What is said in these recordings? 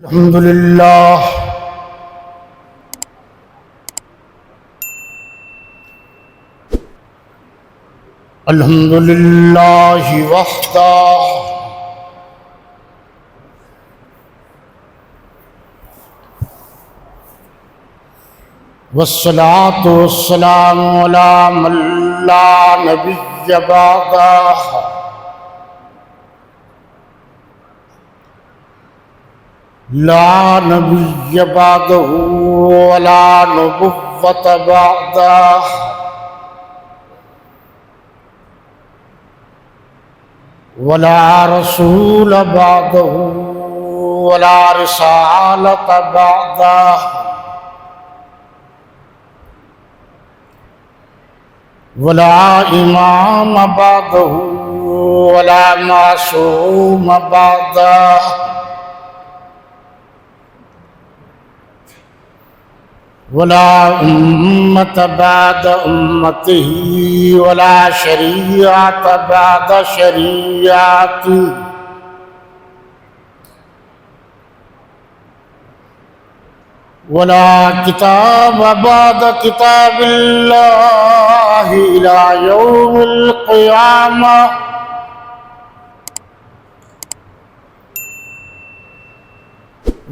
الحمد لله الحمد لله وحده والصلاة والسلام على من لا نبي بعده لا نبي بعده ولا نبوة بعده ولا رسول بعده ولا رسالة بعده ولا إمام بعده ولا معصوم بعده ولا أمة بعد أمته ولا شريعة بعد شريعته ولا كتاب بعد كتاب الله إلى يوم القيامة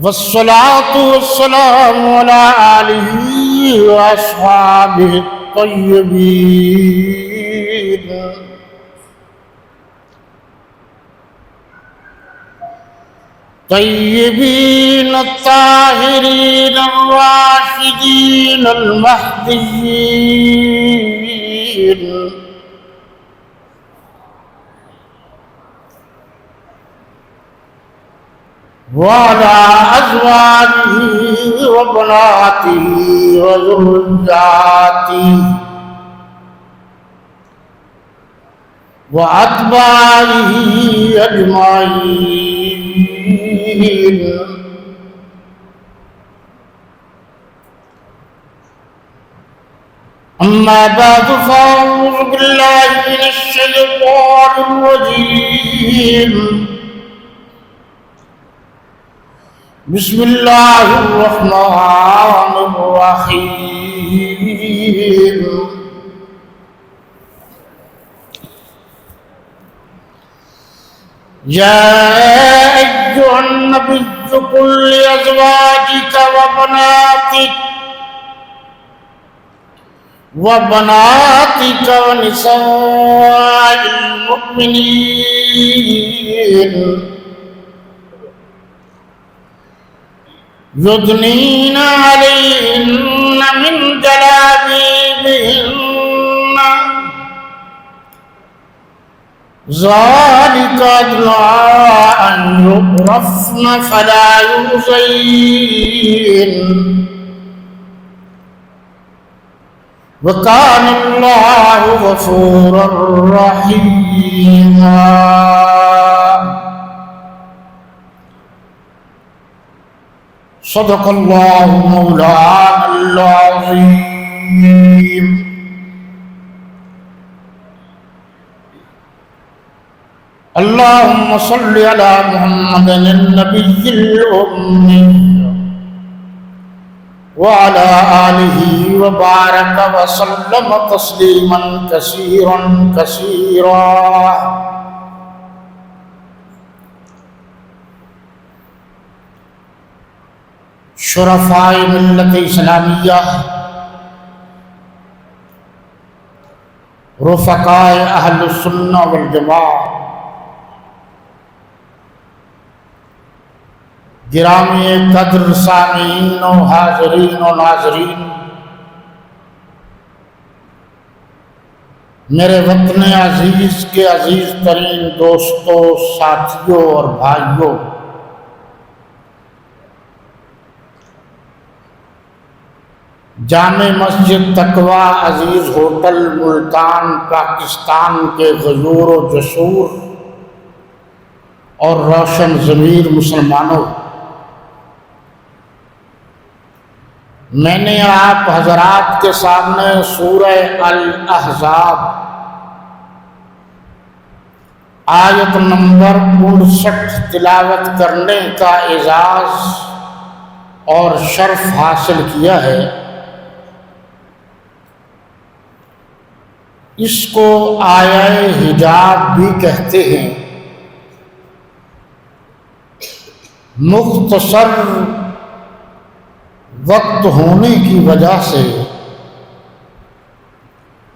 والصلاة والسلام على آله وأصحابه الطيبين الطاهرين الراشدين المهديين وعلى أزواجه وبناته وذرياته وأتباعه أجمعين أما بعد فأعوذ بالله من الشيطان الرجيم بسم الله الرحمن الرحيم يا أيها النبي قل لأزواجك وبناتك ونساء المؤمنين يدنين عليهن من جلابيبهن ذلك أدنى أن يعرفن فلا يؤذين وكان الله غفورا رحيما صدق الله مولانا العظيم اللهم صل على محمد النبي الأمي وعلى آله وبارك وسلم تسليما كثيرا كثيرا شرفائے ملت اسلامیہ، رفقائے اہل السنہ والجماعہ، گرامی قدر سامعین و حاضرین و ناظرین، میرے وطن عزیز کے عزیز ترین دوستوں، ساتھیوں اور بھائیوں، جامع مسجد تقوی عزیز ہوٹل ملتان پاکستان کے غیور و جسور اور روشن ضمیر مسلمانوں، میں نے آپ حضرات کے سامنے سورہ الاحزاب آیت نمبر 59 تلاوت کرنے کا اعزاز اور شرف حاصل کیا ہے، اس کو آیہ حجاب بھی کہتے ہیں۔ مختصر وقت ہونے کی وجہ سے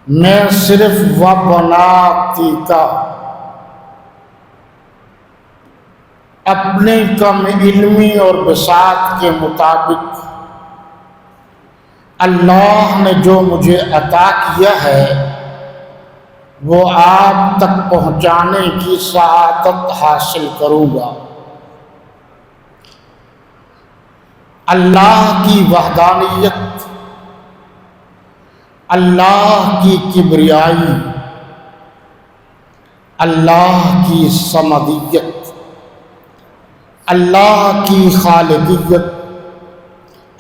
میں صرف وَبَنَاتِکَ کا اپنے کم علمی اور بساط کے مطابق اللہ نے جو مجھے عطا کیا ہے وہ آپ تک پہنچانے کی سعادت حاصل کروں گا۔ اللہ کی وحدانیت، اللہ کی کبریائی، اللہ کی صمدیت، اللہ کی خالقیت،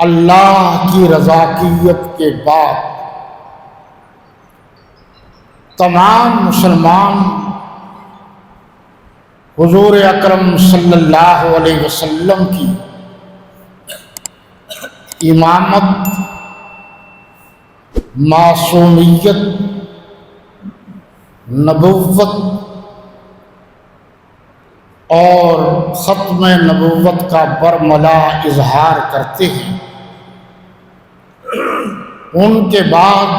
اللہ کی رضاکیت کے بعد تمام مسلمان حضور اکرم صلی اللہ علیہ وسلم کی امامت، معصومیت، نبوت اور ختم نبوت کا برملا اظہار کرتے ہیں۔ ان کے بعد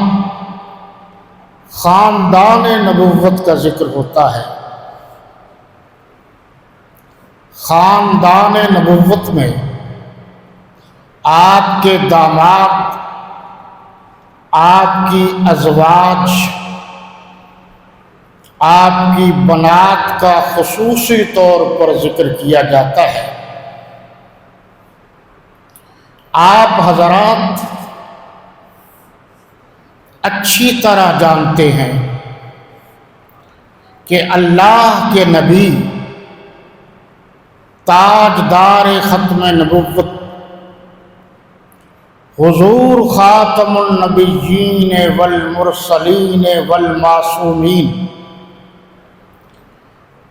خاندان نبوت کا ذکر ہوتا ہے۔ خاندان نبوت میں آپ کے داماد، آپ کی ازواج، آپ کی بنات کا خصوصی طور پر ذکر کیا جاتا ہے۔ آپ حضرات اچھی طرح جانتے ہیں کہ اللہ کے نبی تاجدار ختم نبوت حضور خاتم النبیین والمرسلین والمعصومین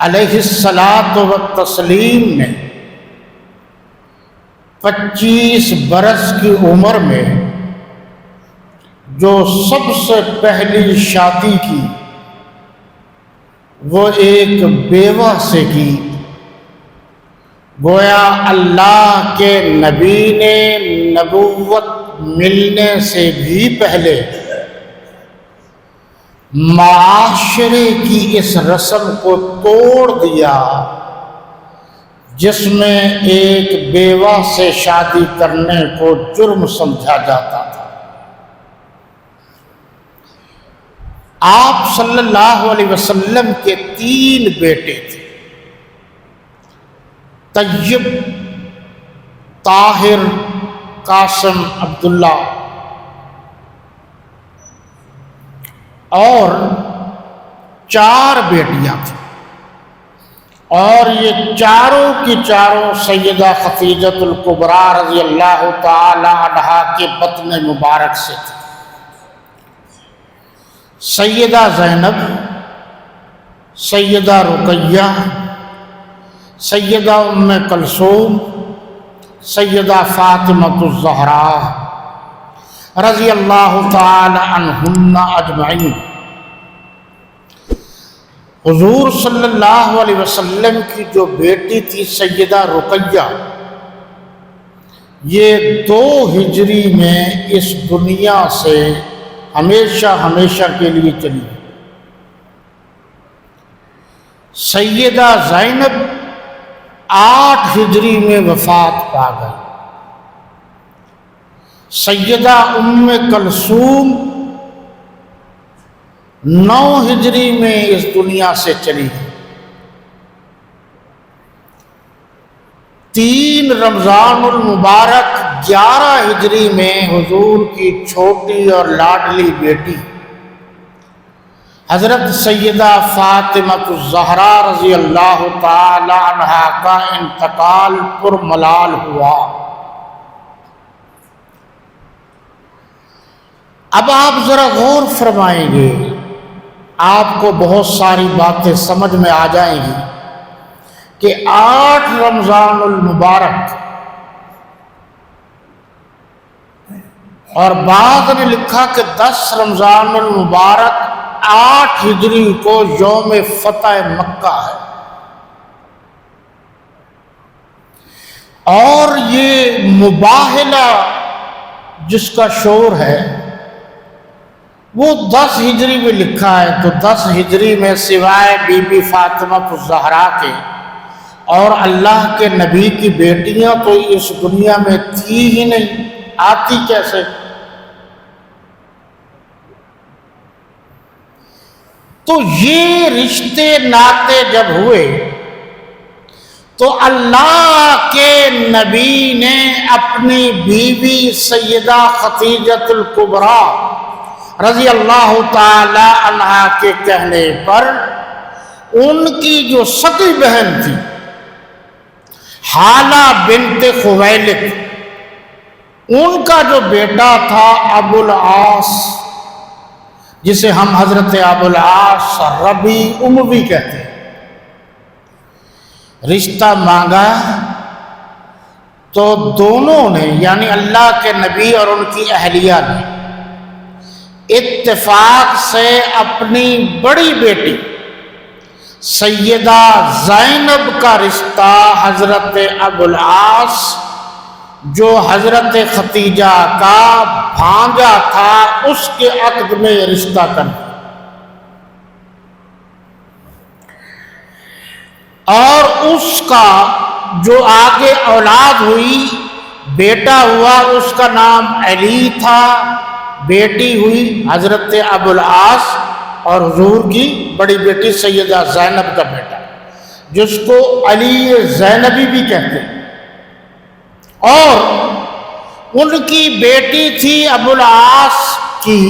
علیہ الصلاۃ والتسلیم نے 25 برس کی عمر میں جو سب سے پہلی شادی کی وہ ایک بیوہ سے کی۔ گویا اللہ کے نبی نے نبوت ملنے سے بھی پہلے معاشرے کی اس رسم کو توڑ دیا جس میں ایک بیوہ سے شادی کرنے کو جرم سمجھا جاتا تھا۔ آپ صلی اللہ علیہ وسلم کے 3 بیٹے تھے، طیب، طاہر، قاسم، عبداللہ، اور 4 بیٹیاں تھیں، اور یہ چاروں کی چاروں سیدہ خدیجۃ الکبریٰ رضی اللہ تعالی عنہا کے بطن مبارک سے تھیں۔ سیدہ زینب، سیدہ رقیہ، سیدہ ام کلثوم، سیدہ فاطمۃ الزہراء رضی اللہ تعالی عنہن اجمعین۔ حضور صلی اللہ علیہ وسلم کی جو بیٹی تھی سیدہ رقیہ، یہ 2 ہجری میں اس دنیا سے ہمیشہ کے لیے چلی۔ سیدہ زینب 8 ہجری میں وفات پا گئی۔ سیدہ ام کلثوم 9 ہجری میں اس دنیا سے چلی گئی۔ 3 رمضان المبارک 11 ہجری میں حضور کی چھوٹی اور لاڈلی بیٹی حضرت سیدہ فاطمۃ الزہراء رضی اللہ تعالی عنہا کا انتقال پرملال ہوا۔ اب آپ ذرا غور فرمائیں گے آپ کو بہت ساری باتیں سمجھ میں آ جائیں گی کہ 8 رمضان المبارک، اور بعض نے لکھا کہ 10 رمضان المبارک 8 ہجری کو یوم فتح مکہ ہے، اور یہ مباہلہ جس کا شور ہے وہ 10 ہجری میں لکھا ہے۔ تو 10 ہجری میں سوائے بی بی فاطمہ الزہرا کے اور اللہ کے نبی کی بیٹیاں تو اس دنیا میں تھی ہی نہیں، آتی کیسے؟ تو یہ رشتے ناتے جب ہوئے تو اللہ کے نبی نے اپنی بیوی سیدہ خدیجۃ الکبریٰ رضی اللہ تعالی عنہا کے کہنے پر ان کی جو سکی بہن تھی حالہ بنت خویلد، ان کا جو بیٹا تھا ابو العاص، جسے ہم حضرت ابو العاص ربیع اموی کہتے ہیں، رشتہ مانگا تو دونوں نے یعنی اللہ کے نبی اور ان کی اہلیہ نے اتفاق سے اپنی بڑی بیٹی سیدہ زینب کا رشتہ حضرت ابو العاص جو حضرت خدیجہ کا بھانجا تھا اس کے عقد میں رشتہ کر دیا، اور اس کا جو آگے اولاد ہوئی، بیٹا ہوا، اس کا نام علی تھا، بیٹی ہوئی حضرت ابو العاص، اور حضور کی بڑی بیٹی سیدہ زینب کا بیٹا جس کو علی زینبی بھی کہتے ہیں، اور ان کی بیٹی تھی ابو العاص کی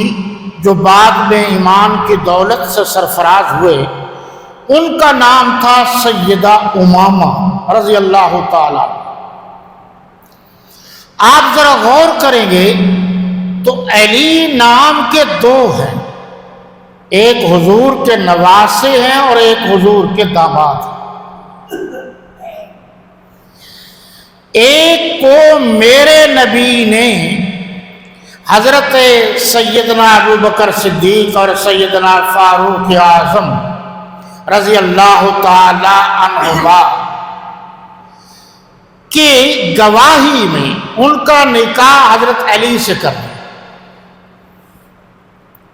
جو بعد میں ایمان کی دولت سے سرفراز ہوئے، ان کا نام تھا سیدہ امامہ رضی اللہ تعالی۔ آپ ذرا غور کریں گے تو علی نام کے 2 ہیں، ایک حضور کے نواسے ہیں اور ایک حضور کے داماد ہیں۔ ایک کو میرے نبی نے حضرت سیدنا ابو بکر صدیق اور سیدنا فاروق اعظم رضی اللہ تعالی عنہما کی گواہی میں ان کا نکاح حضرت علی سے کر دیا،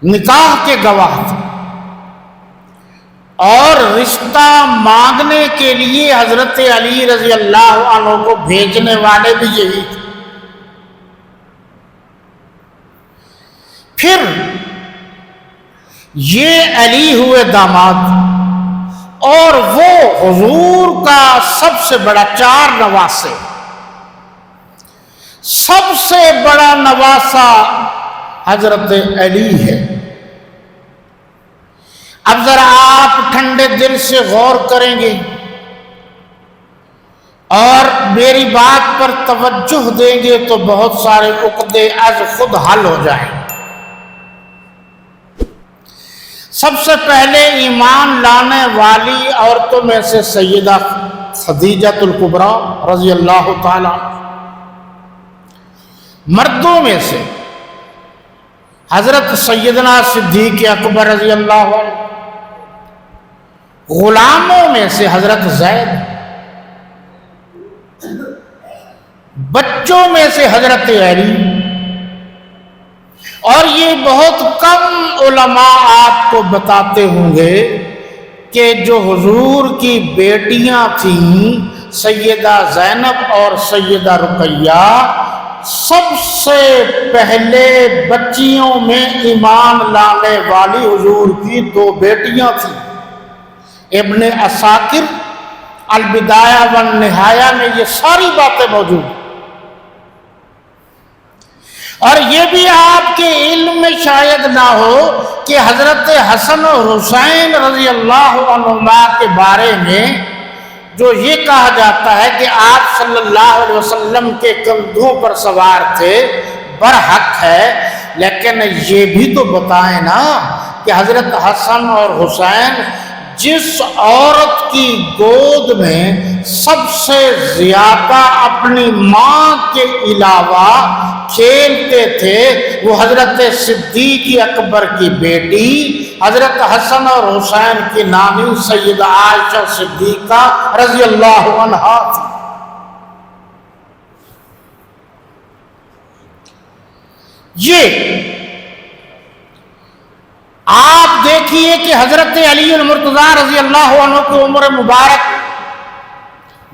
نکاح کے گواہ تھے، اور رشتہ مانگنے کے لیے حضرت علی رضی اللہ عنہ کو بھیجنے والے بھی یہی تھے۔ پھر یہ علی ہوئے داماد، اور وہ حضور کا سب سے بڑا 4 نواسے، سب سے بڑا نواسا حضرت علی ہے۔ اب ذرا آپ ٹھنڈے دل سے غور کریں گے اور میری بات پر توجہ دیں گے تو بہت سارے عقدے از خود حل ہو جائیں۔ سب سے پہلے ایمان لانے والی عورتوں میں سے سیدہ خدیجۃ الکبریٰ رضی اللہ تعالی، مردوں میں سے حضرت سیدنا صدیق اکبر رضی اللہ عنہ، غلاموں میں سے حضرت زید، بچوں میں سے حضرت علی، اور یہ بہت کم علماء آپ کو بتاتے ہوں گے کہ جو حضور کی بیٹیاں تھیں سیدہ زینب اور سیدہ رقیہ، سب سے پہلے بچیوں میں ایمان لانے والی حضور کی 2 بیٹیاں تھیں۔ ابن عساکر البدایہ والنہایہ میں یہ ساری باتیں موجود ہیں، اور یہ بھی آپ کے علم میں شاید نہ ہو کہ حضرت حسن و حسین رضی اللہ عنہما کے بارے میں جو یہ کہا جاتا ہے کہ آپ صلی اللہ علیہ وسلم کے کندھوں پر سوار تھے، برحق ہے، لیکن یہ بھی تو بتائیں نا کہ حضرت حسن اور حسین جس عورت کی گود میں سب سے زیادہ اپنی ماں کے علاوہ کھیلتے تھے وہ حضرت صدیق اکبر کی بیٹی حضرت حسن اور حسین کی نانی سیدہ عائشہ صدیقہ رضی اللہ عنہا تھی۔ یہ آپ دیکھیے کہ حضرت علی المرتضیٰ رضی اللہ عنہ کی عمر مبارک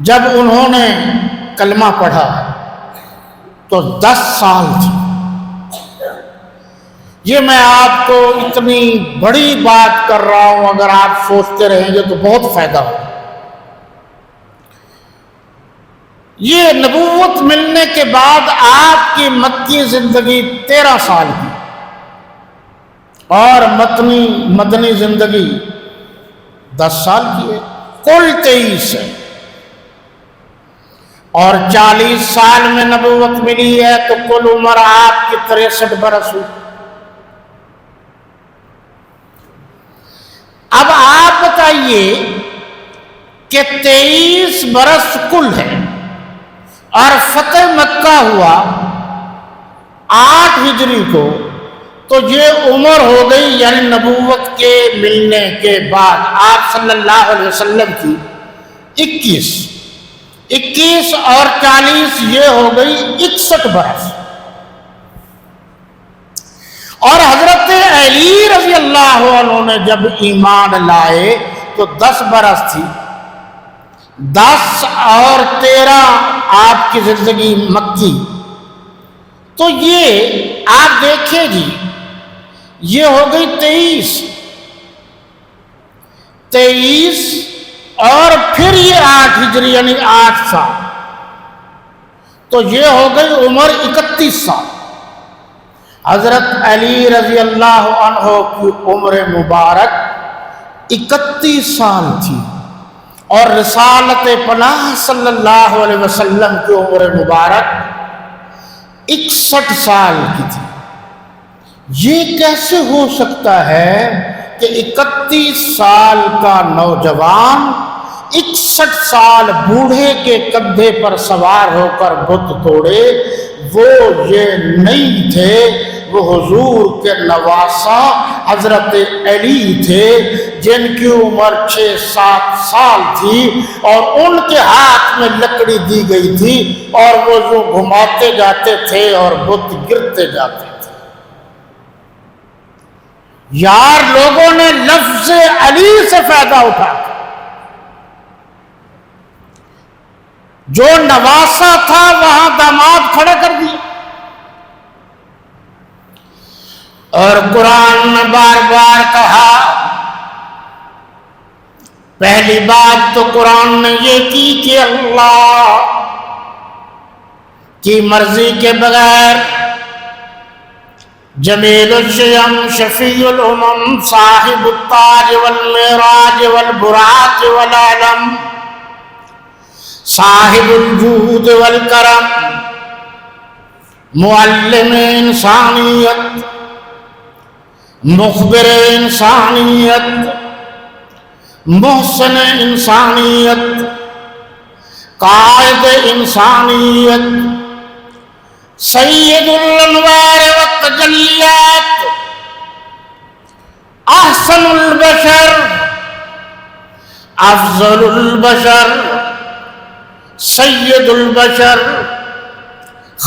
جب انہوں نے کلمہ پڑھا تو 10 سال تھی۔ یہ میں آپ کو اتنی بڑی بات کر رہا ہوں، اگر آپ سوچتے رہیں گے تو بہت فائدہ ہو۔ یہ نبوت ملنے کے بعد آپ کی مکی زندگی 13 سال کی اور مدنی زندگی 10 سال کی ہے، کل 23 ہے، اور 40 سال میں نبوت ملی ہے تو کل عمر آپ کی 63 برس ہوئی۔ اب آپ بتائیے کہ 23 برس کل ہے اور فتح مکہ ہوا 8 ہجری کو، تو یہ عمر ہو گئی یعنی نبوت کے ملنے کے بعد آپ صلی اللہ علیہ وسلم کی 21 اور 40 یہ ہو گئی 61 برس۔ اور حضرت علی رضی اللہ عنہ نے جب ایمان لائے تو 10 برس تھی، 10 اور 13 آپ کی زندگی مکی، تو یہ آپ دیکھیں جی یہ ہو گئی 23 اور پھر یہ 8 ہجری یعنی 8 سال، تو یہ ہو گئی عمر 31 سال۔ حضرت علی رضی اللہ عنہ کی عمر مبارک 31 سال تھی اور رسالت پناہ صلی اللہ علیہ وسلم کی عمر مبارک 61 سال کی تھی۔ یہ کیسے ہو سکتا ہے کہ 31 سال کا نوجوان 61 سال بوڑھے کے کندھے پر سوار ہو کر بت توڑے؟ وہ یہ نہیں تھے، وہ حضور کے نواسا حضرت علی تھے جن کی عمر 6-7 سال تھی اور ان کے ہاتھ میں لکڑی دی گئی تھی اور وہ جو گھماتے جاتے تھے اور بت گرتے جاتے تھے۔ یار لوگوں نے لفظ علی سے فائدہ اٹھا، جو نواسا تھا وہاں داماد کھڑے کر دیا۔ اور قرآن نے بار بار کہا، پہلی بات تو قرآن نے یہ کی کہ اللہ کی مرضی کے بغیر جمیل الشیم شفیع الامم صاحب التاج والمعراج والبراق والعلم صاحب الجود والکرم معلم انسانیت مخبر انسانیت محسن انسانیت قائد انسانیت سید الانوار والتجلیات احسن البشر افضل البشر سید البشر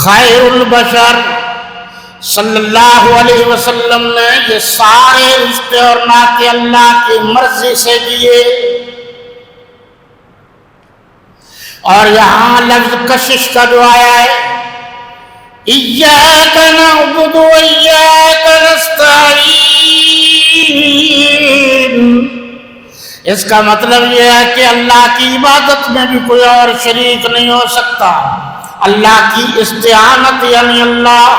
خیر البشر صلی اللہ علیہ وسلم نے یہ سارے رشتے اور ناطے اللہ کی مرضی سے کیے۔ اور یہاں لفظ کشش کا جو آیا ہے، ایاک نعبد و ایاک نستعین، اس کا مطلب یہ ہے کہ اللہ کی عبادت میں بھی کوئی اور شریک نہیں ہو سکتا۔ اللہ کی استعانت یعنی اللہ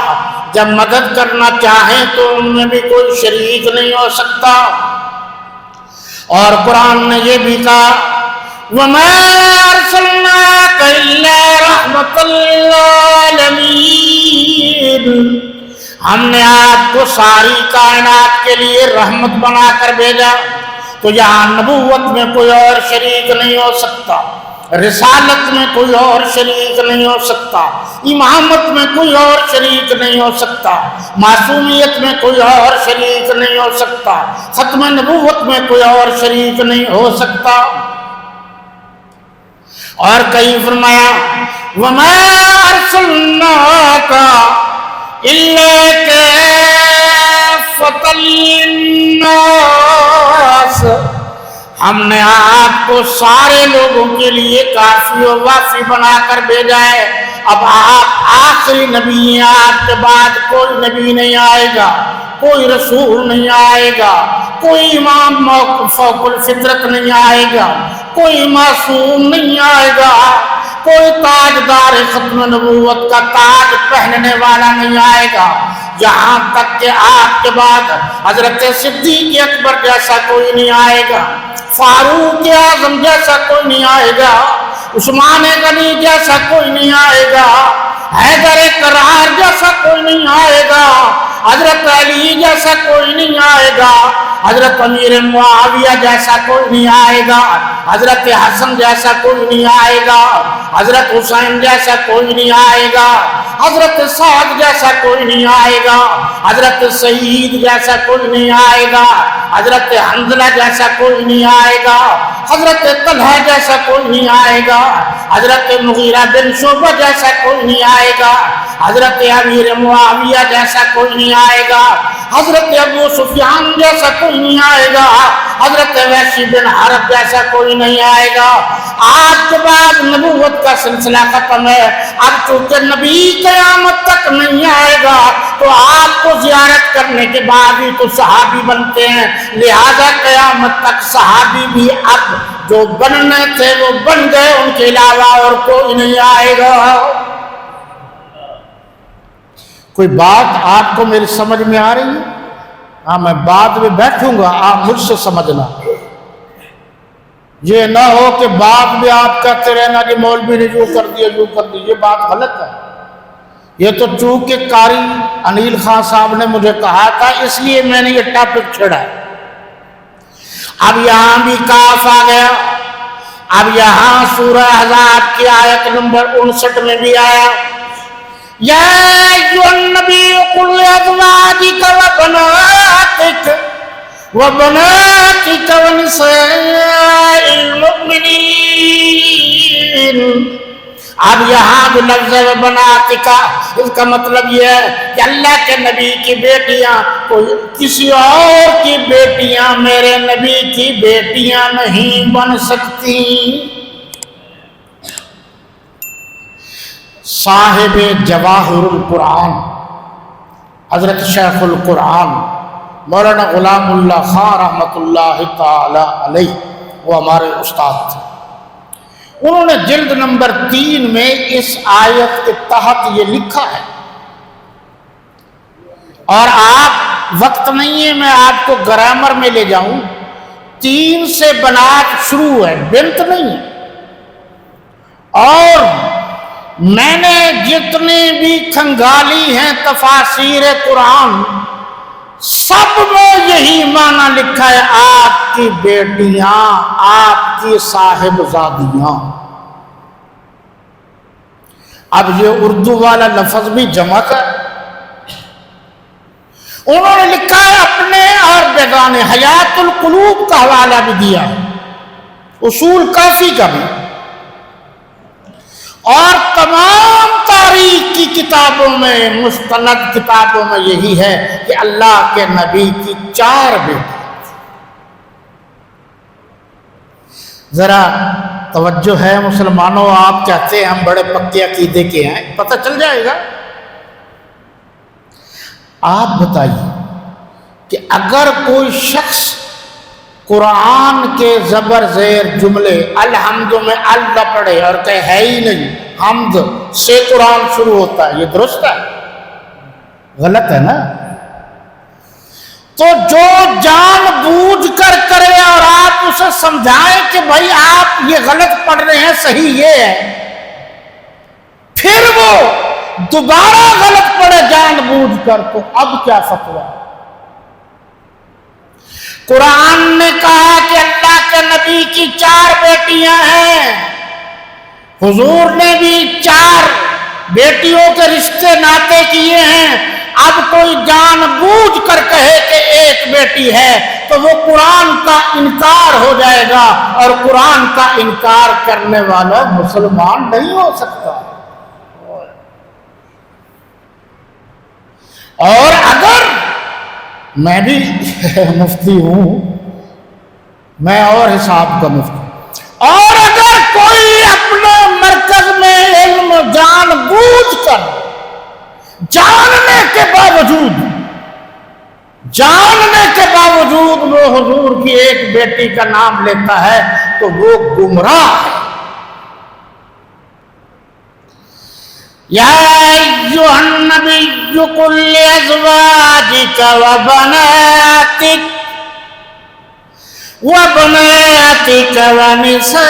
جب مدد کرنا چاہیں تو ان میں بھی کوئی شریک نہیں ہو سکتا۔ اور قرآن نے یہ بھی کہا، وَمَا أَرْسَلْنَاكَ إِلَّا رَحْمَةً لِّلْعَالَمِينَ، ہم نے آپ کو ساری کائنات کے لیے رحمت بنا کر بھیجا، تو یہاں نبوت میں کوئی اور شریک نہیں ہو سکتا، رسالت میں کوئی اور شریک نہیں ہو سکتا، امامت میں کوئی اور شریک نہیں ہو سکتا، معصومیت میں کوئی اور شریک نہیں ہو سکتا، ختم نبوت میں کوئی اور شریک نہیں ہو سکتا۔ اور کہیں فرمایا وَمَا أَرْسَلْنَاكَ إِلَّا كَافَّةً لِلنَّاسِ، ہم نے آپ کو سارے لوگوں کے لیے کافی و وافی بنا کر بھیجا ہے۔ اب آپ آخری نبی ہیں، آپ کے بعد کوئی نبی نہیں آئے گا، کوئی رسول نہیں آئے گا، کوئی امام فوق الفطرت نہیں آئے گا، کوئی معصوم نہیں آئے گا، کوئی تاجدار ختم نبوت کا تاج پہننے والا نہیں آئے گا، یہاں تک کہ آپ کے بعد حضرت صدیق اکبر جیسا کوئی نہیں آئے گا، فاروق اعظم جیسا کوئی نہیں آئے گا، عثمان غنی جیسا کوئی نہیں آئے گا، حیدر کرار جیسا کوئی نہیں آئے گا، حضرت علی جیسا کوئی نہیں آئے گا، حضرت امیر معاویہ جیسا کوئی نہیں آئے گا، حضرت حسن جیسا کوئی نہیں آئے گا، حضرت حسین جیسا کوئی نہیں آئے گا، حضرت سعد جیسا کوئی نہیں آئے گا، حضرت سعید جیسا کوئی نہیں آئے گا، حضرت حنظلہ جیسا کوئی نہیں آئے گا، حضرت طلحہ جیسا کوئی نہیں آئے گا، حضرت مغیرہ بن شعبہ جیسا کوئی نہیں آئے گا، حضرت امیر معاویہ جیسا کوئی نہیں آئے گا، حضرت ابو سفیان جیسا کوئی نہیں آئے گا، حضرت وحشی بن حرب جیسا کوئی نہیں آئے گا۔ آج کے بعد نبوت کا سلسلہ ختم ہے، اب چونکہ نبی قیامت تک نہیں آئے گا تو آپ کو زیارت کرنے کے بعد ہی تو صحابی بنتے ہیں، لہذا قیامت تک صحابی بھی اب جو بننے تھے وہ بن گئے، ان کے علاوہ اور کوئی نہیں آئے گا۔ کوئی بات آپ کو میری سمجھ میں آ رہی ہے؟ ہاں، میں بعد میں بیٹھوں گا، آپ مجھ سے سمجھنا، یہ نہ ہو کہ بعد میں آپ کہتے رہنا کہ مولوی نے یوں کر دیا یوں کر دیا، یہ بات غلط ہے۔ یہ تو چونکہ قاری انیل خان صاحب نے مجھے کہا تھا اس لیے میں نے یہ ٹاپک چھڑا۔ اب یہاں بھی کاف آ گیا، اب یہاں سورہ احزاب کی آیت نمبر 59 میں بھی آیا یا ایھا النبی قل لازواجک وبناتک ونساء المؤمنین۔ اب یہاں جو لفظ ہے بناتک، اس کا مطلب یہ ہے کہ اللہ کے نبی کی بیٹیاں کوئی کسی اور کی بیٹیاں میرے نبی کی بیٹیاں نہیں بن سکتی۔ صاحب جواہر القرآن حضرت شیخ القرآن مولانا غلام اللہ خان رحمۃ اللہ تعالی علیہ، وہ ہمارے استاد تھے، انہوں نے جلد نمبر 3 میں اس آیت کے تحت یہ لکھا ہے، اور آپ وقت نہیں ہے میں آپ کو گرامر میں لے جاؤں، 3 سے بنات شروع ہے، بنت نہیں ہے، اور میں نے جتنے بھی کھنگالی ہیں تفاسیر قرآن سب میں یہی معنی لکھا ہے، آپ کی بیٹیاں، آپ کی صاحبزادیاں۔ اب یہ اردو والا لفظ بھی جمع ہے، انہوں نے لکھا ہے اپنے اور بیگانے، حیات القلوب کا حوالہ بھی دیا ہے، اصول کافی کا بھی، اور تمام تاریخ کی کتابوں میں، مستند کتابوں میں یہی ہے کہ اللہ کے نبی کی 4 بیٹے۔ ذرا توجہ ہے مسلمانوں، آپ کہتے ہیں ہم بڑے پکے عقیدے کے ہیں، پتہ چل جائے گا۔ آپ بتائیے کہ اگر کوئی شخص قرآن کے زبر زیر جملے الحمد میں اللہ پڑھے اور کہے ہے ہی نہیں، حمد سے قرآن شروع ہوتا ہے، یہ درست ہے؟ غلط ہے نا؟ تو جو جان بوجھ کر کرے اور آپ اسے سمجھائیں کہ بھائی آپ یہ غلط پڑھ رہے ہیں، صحیح یہ ہے، پھر وہ دوبارہ غلط پڑے جان بوجھ کر تو اب کیا فتویٰ؟ قرآن نے کہا کہ اللہ کے نبی کی 4 بیٹیاں ہیں، حضور نے بھی 4 بیٹیوں کے رشتے ناطے کیے ہیں، اب کوئی جان بوجھ کر کہے کہ ایک بیٹی ہے تو وہ قرآن کا انکار ہو جائے گا، اور قرآن کا انکار کرنے والا مسلمان نہیں ہو سکتا۔ اور اگر میں بھی مفتی ہوں، میں اور حساب کا مفتی، اور اگر کوئی اپنے مرکز میں علم جان بوجھ کر جاننے کے باوجود وہ حضور کی ایک بیٹی کا نام لیتا ہے تو وہ گمراہ ہے۔ یا ایھا النبی قل لازواجک وبناتک ونساء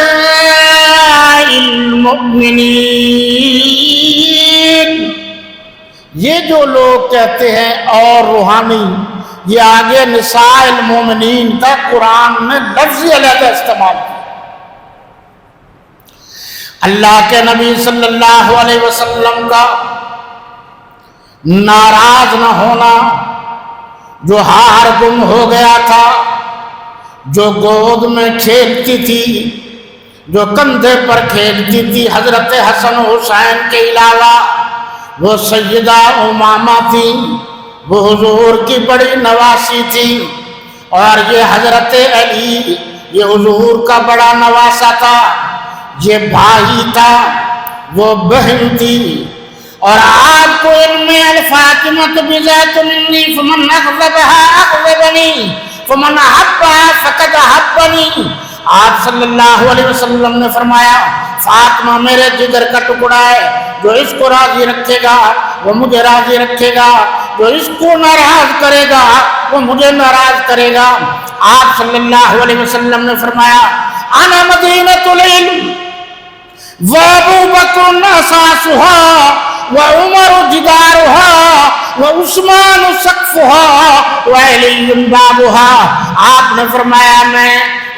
المؤمنین، یہ جو لوگ کہتے ہیں اور روحانی، یہ آگے نساء المؤمنین کا قرآن نے لفظی علیحدہ استعمال کیا۔ اللہ کے نبی صلی اللہ علیہ وسلم کا ناراض نہ ہونا، جو ہار گم ہو گیا تھا، جو گود میں کھیلتی تھی، جو کندھے پر کھیلتی تھی، حضرت حسن حسین کے علاوہ وہ سیدہ امامہ تھی، وہ حضور کی بڑی نواسی تھی، اور یہ حضرت علی یہ حضور کا بڑا نواسا تھا، یہ بھائی تھا، وہ بہن تھی۔ اور آپ کو علم الفاطمۃ بذات منی فمن اغضبها اغضبنی فمن احبها فقد احبنی، آپ صلی اللہ علیہ وسلم نے فرمایا فاطمہ میرے جگر کا ٹکڑا ہے، جو اس کو راضی رکھے گا وہ مجھے راضی رکھے گا، جو اس کو ناراض کرے گا وہ مجھے ناراض کرے گا۔ آپ صلی اللہ علیہ وسلم نے فرمایا انا مدینۃ العلم وابو بکر اساسها وعمر جدارها وعثمان سقفها وعلی بابها، آپ نے فرمایا میں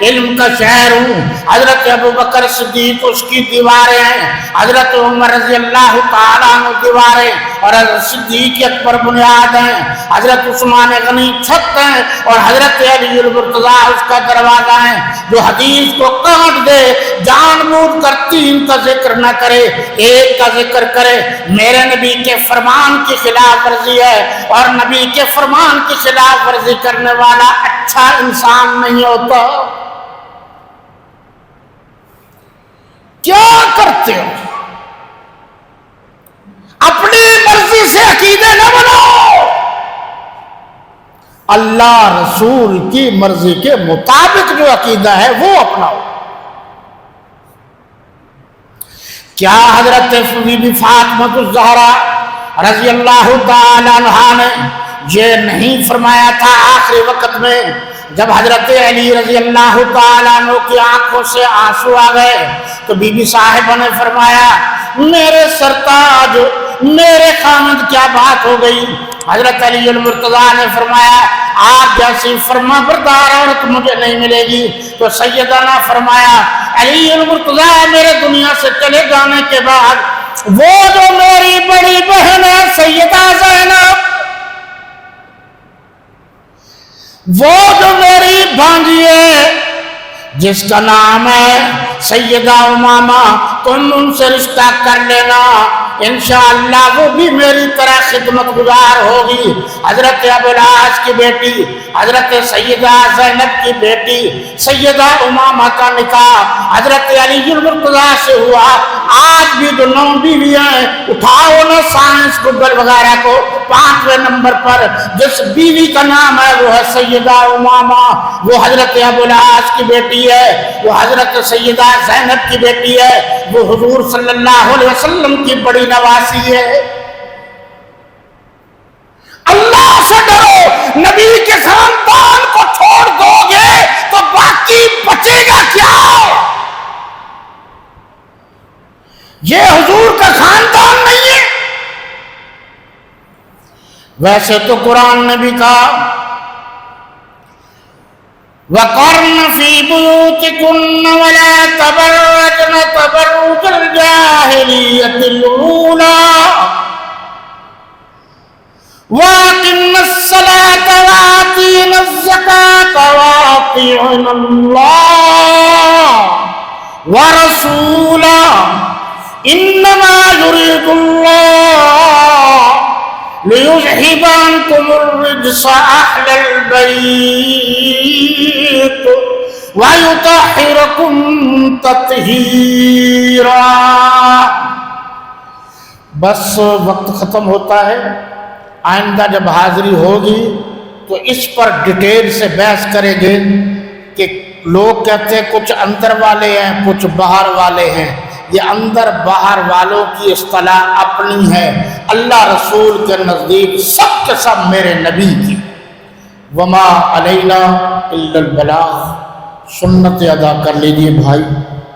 علم کا شہر ہوں، حضرت ابو بکر صدیق اس کی دیواریں ہیں، حضرت عمر رضی اللہ تعالیٰ عنہ دیواریں، اور حضرت صدیق اکبر بنیاد ہیں، حضرت عثمان غنی چھت ہیں، اور حضرت علی المرتضیٰ اس کا دروازہ ہیں۔ جو حدیث کو کاٹ دے، جان بوجھ کر 3 کا ذکر نہ کرے، 1 کا ذکر کرے، میرے نبی کے فرمان کی خلاف ورزی ہے، اور نبی کے فرمان کی خلاف ورزی کرنے والا اچھا انسان نہیں ہوتا۔ کیا کرتے ہو؟ اپنی مرضی سے عقیدے نہ بناؤ، اللہ رسول کی مرضی کے مطابق جو عقیدہ ہے وہ اپناؤ۔ کیا حضرت بی بی فاطمہ الزہرا رضی اللہ تعالی عنہا نے یہ نہیں فرمایا تھا آخری وقت میں جب حضرت علی رضی اللہ تعالیٰ عنہ کی آنکھوں سے آنسو آ گئے تو بی بی صاحبہ نے فرمایا میرے سرتاج میرے خامد کیا بات ہو گئی؟ حضرت علی المرتضیٰ نے فرمایا آپ جیسی فرما بردار عورت مجھے نہیں ملے گی۔ تو سیدہ نے فرمایا علی المرتضیٰ میرے دنیا سے چلے جانے کے بعد وہ جو میری بڑی بہن ہے سیدہ زینب، وہ جو میری بھانجی ہے جس کا نام ہے سیدہ امامہ، تم ان سے رشتہ کر لینا، انشاءاللہ وہ بھی میری طرح خدمت گزار ہوگی۔ حضرت ابوالعاص کی بیٹی حضرت سیدہ زینب کی بیٹی سیدہ امامہ کا نکاح حضرت علی المرتضیٰ سے ہوا۔ آج بھی جو 9 بیویاں اٹھاؤ نا سائنس گوگل وغیرہ کو، 5ویں نمبر پر جس بیوی کا نام ہے وہ ہے سیدہ امامہ، وہ حضرت ابوالعاص کی بیٹی ہے، وہ حضرت سیدہ زینب کی بیٹی ہے، وہ حضور صلی اللہ علیہ وسلم کی بڑی نواسی ہے۔ اللہ سے ڈرو، نبی کے خاندان کو چھوڑ دو گے تو باقی بچے گا کیا؟ یہ حضور کا خاندان نہیں ہے، ویسے تو قرآن نے بھی کہا وَقَرْنَ فِي بُيُوتِكُنَّ وَلَا تَبَرَّجْنَ تَبَرُّجَ الْجَاهِلِيَّةِ الْأُولَىٰ وَأَقِمْنَ الصَّلَاةَ وَآتِينَ الزَّكَاةَ وَأَطِيعْنَ اللَّهَ وَرَسُولَهُ إِنَّمَا يُرِيدُ اللَّهُ لِيُذْهِبَ عَنكُمُ الرِّجْسَ أَهْلَ الْبَيْتِ وَيُطَهِّرَكُمْ تَطْهِيرًا۔ بس وقت ختم ہوتا ہے، آئندہ جب حاضری ہوگی تو اس پر ڈیٹیل سے بحث کریں گے کہ لوگ کہتے ہیں کچھ اندر والے ہیں کچھ باہر والے ہیں۔ یہ اندر باہر والوں کی اصطلاح اپنی ہے، اللہ رسول کے نزدیک سب کے سب میرے نبی کی۔ وما علینا الا البلاغ، سنت ادا کر لیجیے بھائی۔